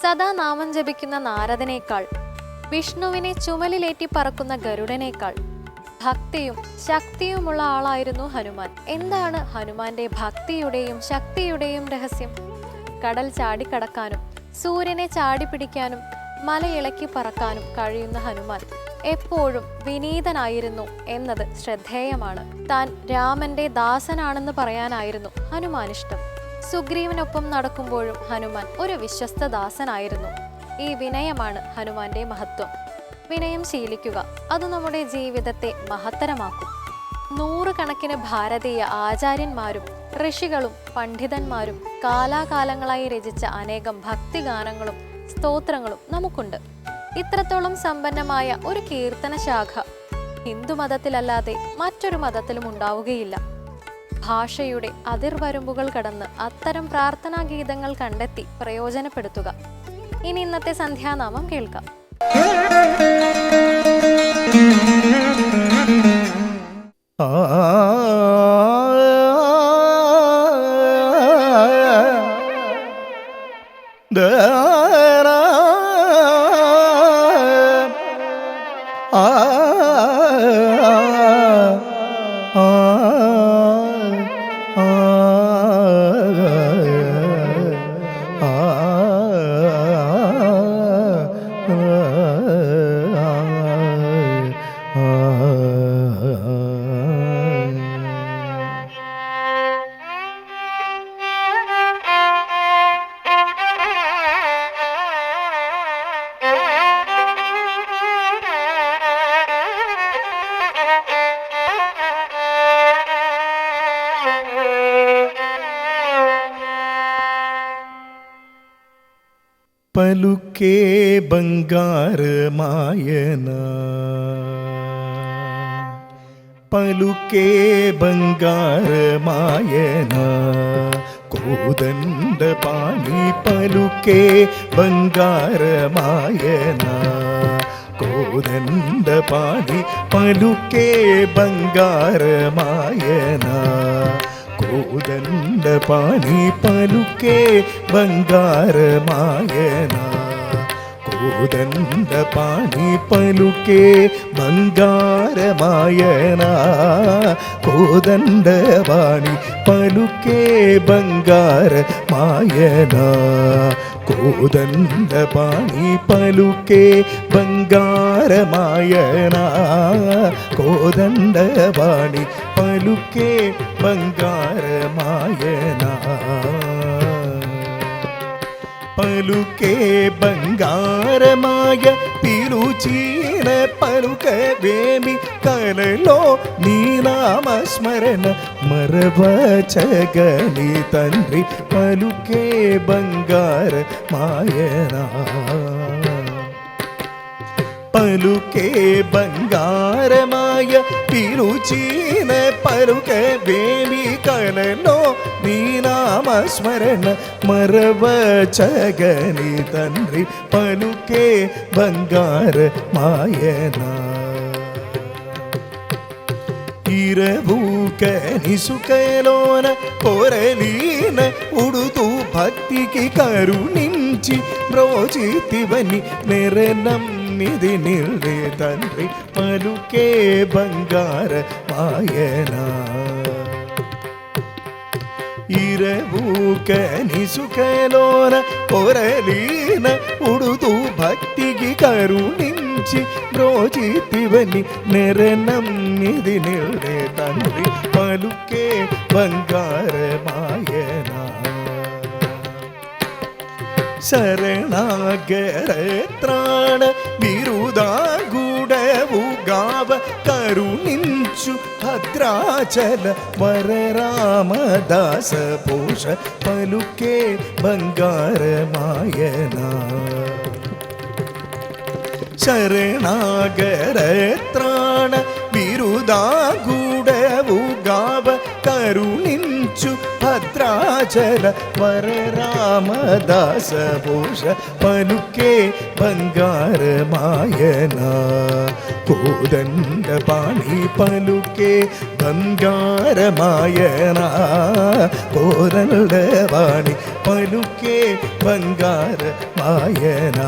സദാ നാമം ജപിക്കുന്ന നാരദനേക്കാൾ, വിഷ്ണുവിനെ ചുമലിലേറ്റി പറക്കുന്ന ഗരുഡനേക്കാൾ ഭക്തിയും ശക്തിയുമുള്ള ആളായിരുന്നു ഹനുമാൻ. എന്താണ് ഹനുമാന്റെ ഭക്തിയുടെയും ശക്തിയുടെയും രഹസ്യം? കടൽ ചാടിക്കടക്കാനും സൂര്യനെ ചാടിപ്പിടിക്കാനും മലയിളക്കി പറക്കാനും കഴിയുന്ന ഹനുമാൻ എപ്പോഴും വിനീതനായിരുന്നു എന്നത് ശ്രദ്ധേയമാണ്. താൻ രാമന്റെ ദാസനാണെന്ന് പറയാനായിരുന്നു ഹനുമാൻ ഇഷ്ടം. സുഗ്രീവനൊപ്പം നടക്കുമ്പോഴും ഹനുമാൻ ഒരു വിശ്വസ്ത ദാസനായിരുന്നു. ഈ വിനയമാണ് ഹനുമാന്റെ മഹത്വം. വിനയം ശീലിക്കുക, അത് നമ്മുടെ ജീവിതത്തെ മഹത്തരമാക്കും. നൂറുകണക്കിന് ഭാരതീയ ആചാര്യന്മാരും ഋഷികളും പണ്ഡിതന്മാരും കാലാകാലങ്ങളായി രചിച്ച അനേകം ഭക്തിഗാനങ്ങളും സ്തോത്രങ്ങളും നമുക്കുണ്ട്. ഇത്രത്തോളം സമ്പന്നമായ ഒരു കീർത്തന ശാഖ ഹിന്ദുമതത്തിലല്ലാതെ മറ്റൊരു മതത്തിലും ഉണ്ടാവുകയില്ല. ഭാഷയുടെ അതിർവരമ്പുകൾ കടന്ന് അത്തരം പ്രാർത്ഥനാ ഗീതങ്ങൾ കണ്ടെത്തി പ്രയോജനപ്പെടുത്തുക. ഇനി ഇന്നത്തെ സന്ധ്യാനാമം കേൾക്കാം. പലുക്കേ ബംഗാരമായന, പലുക്കേ ബംഗാരമായന, കോദണ്ഡ പാണി പലുക്കേ ബംഗാരമായന, കോദണ്ഡ പാണി പലുക്കേ ബംഗാരമായന, കോദണ്ഡ പാണി പലുക്കേ ബംഗാരമായന, കോദണ്ഡ പാണി പലുക്കേ ബംഗാരമായന, കോദണ്ഡ പാണി പലുക്കേ ബംഗാരമായന, കോദണ്ഡ പാണി പലുക്കേ ബംഗാരമായന, കോദണ്ഡ പാണി പലുക്കേ ബംഗാരമായന, പലുക്കേ ബംഗാരമായ പിലുചീന പലുക വേമി കലലോ നീ നാമസ്മരണ മറവചഗനി തന്ത്രി പലുക്കേ ബംഗാരമായന, പലുക്കേ ബംഗാരമായ പിലുചീന പലുക വേമി കലലോ നീ നാമസ്മരണ മറവചഗനി തന്ത്രി പലുക്കേ ബംഗാരമായന, ఇరవూకనిసుకలోన కొరలీన ఉడుతూ భక్తికి కరుణించి బ్రోచితివని నెరనమ్మిది నిల్వే తండ్రి పలుకే బంగారమాయన, ఇరవూకనిసుకలోన కొరలీన ఉడుతూ భక్తికి కరుణించి బ్రోచితివని నెరనమ్మిది నిల్వే తండ్రి పలుకే బంగారమాయన, శరణాగరత్రాణ బిరుదాగుడవు గావ కరుణించు భద్రాచల వరరామదాస పోష పలుకే బంగారమాయన, శరణాగరత్రాణ బిరుదాగుడవు గావ కరుణించు ഭദ്രാചല വരരാമദാസ ഭൂഷ പലുക്കേ ബംഗാരമായന കോദണ്ഡ പാണി പലുക്കേ ബംഗാരമായന കോദണ്ഡ പാണി പലുക്കേ ബംഗാരമായന